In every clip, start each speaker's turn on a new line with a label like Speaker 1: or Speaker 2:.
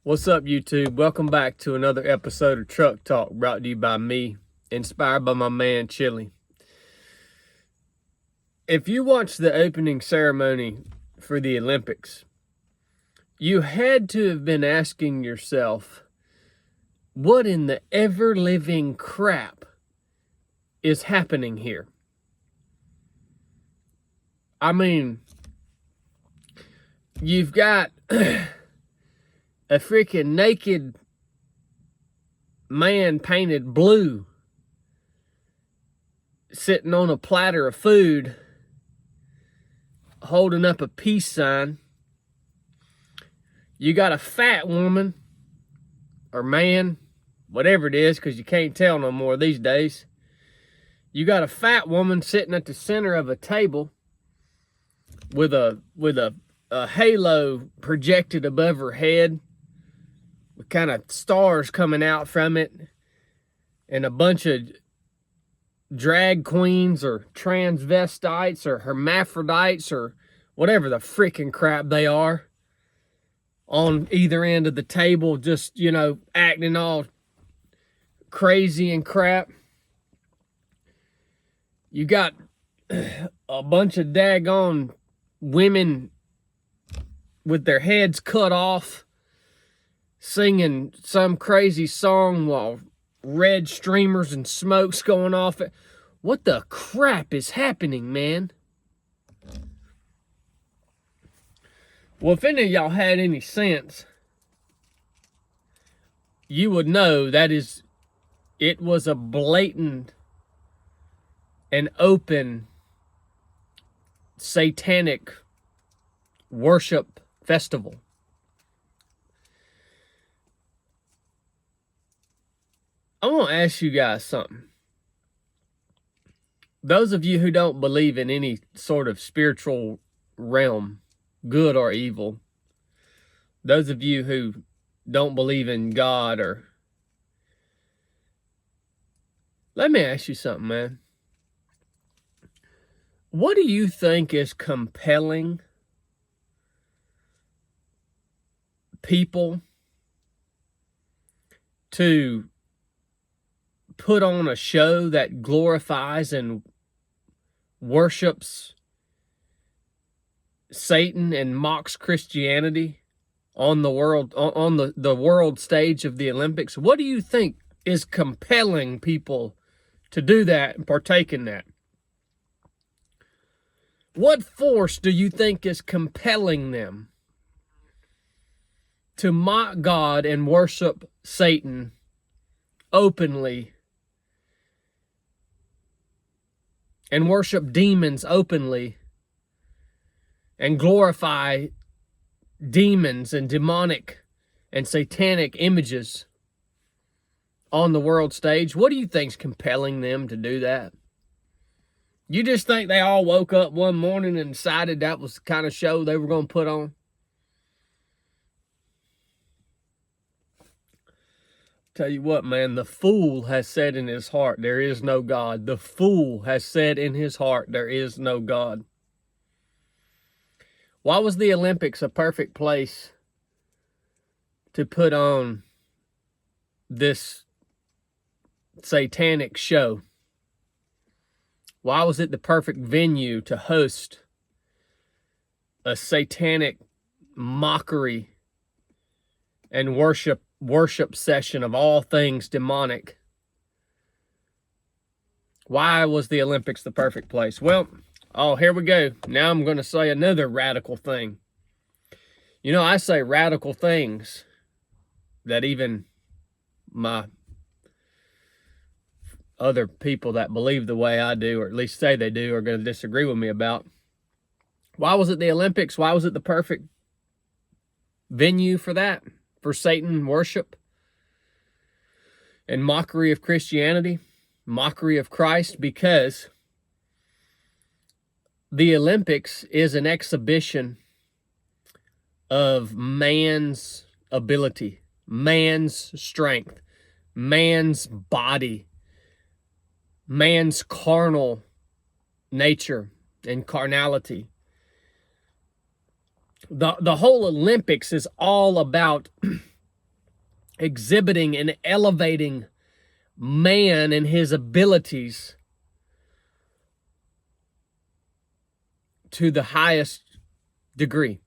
Speaker 1: What's up, YouTube? Welcome back to another episode of Truck Talk, brought to you by me, inspired by my man, Chili. If you watched the opening ceremony for the Olympics, you had to have been asking yourself, what in the ever-living crap is happening here? I mean, you've got a freaking naked man painted blue sitting on a platter of food, holding up a peace sign. You got a fat woman or man, whatever it is, because you can't tell no more these days. You got a fat woman sitting at the center of a table with a halo projected above her head, with kind of stars coming out from it, and a bunch of drag queens or transvestites or hermaphrodites or whatever the freaking crap they are on either end of the table, just, acting all crazy and crap. You got a bunch of daggone women with their heads cut off, singing some crazy song while red streamers and smoke's going off. What the crap is happening, man? Well, if any of y'all had any sense, you would know it was a blatant and open satanic worship festival. I want to ask you guys something. Those of you who don't believe in any sort of spiritual realm, good or evil, those of you who don't believe in God, let me ask you something, man. What do you think is compelling people to put on a show that glorifies and worships Satan and mocks Christianity on the world stage of the Olympics? What do you think is compelling people to do that and partake in that? What force do you think is compelling them to mock God and worship Satan openly and worship demons openly and glorify demons and demonic and satanic images on the world stage? What do you think's compelling them to do that? You just think they all woke up one morning and decided that was the kind of show they were going to put on? Tell you what, man, the fool has said in his heart, there is no God. The fool has said in his heart, there is no God. Why was the Olympics a perfect place to put on this satanic show? Why was it the perfect venue to host a satanic mockery and worship session of all things demonic? Why was the Olympics the perfect place? Well, here we go. Now I'm going to say another radical thing. I say radical things that even my other people that believe the way I do, or at least say they do, are going to disagree with me about. Why was it the Olympics? Why was it the perfect venue for that? For Satan worship and mockery of Christianity, mockery of Christ? Because the Olympics is an exhibition of man's ability, man's strength, man's body, man's carnal nature and carnality. The whole Olympics is all about exhibiting and elevating man and his abilities to the highest degree.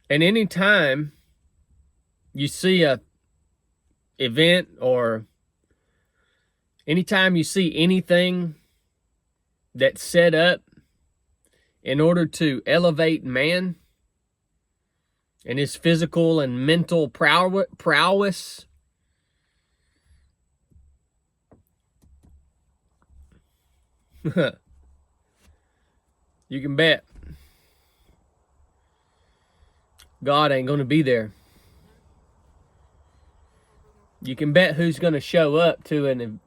Speaker 1: And anytime you see a event, or anytime you see anything that's set up in order to elevate man and his physical and mental prowess, you can bet God ain't going to be there. You can bet who's going to show up to an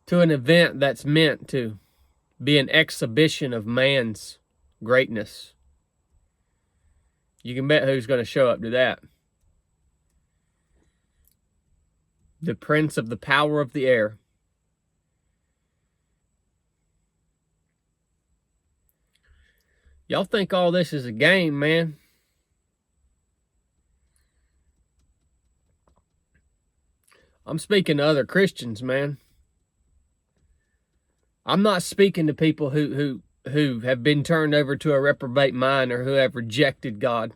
Speaker 1: event that's meant to be an exhibition of man's greatness. You can bet who's going to show up to that. The prince of the power of the air. Y'all think all this is a game, man? I'm speaking to other Christians, man. I'm not speaking to people who have been turned over to a reprobate mind or who have rejected God.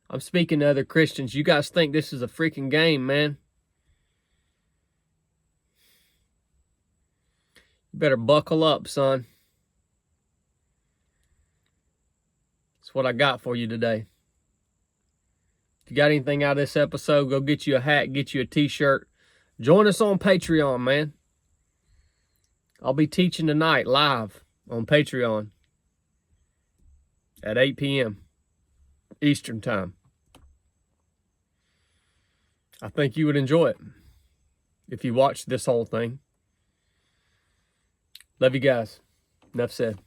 Speaker 1: I'm speaking to other Christians. You guys think this is a freaking game, man? You better buckle up, son. That's what I got for you today. If you got anything out of this episode, go get you a hat, get you a t-shirt. Join us on Patreon, man. I'll be teaching tonight live on Patreon at 8 p.m. Eastern Time. I think you would enjoy it if you watched this whole thing. Love you guys. Enough said.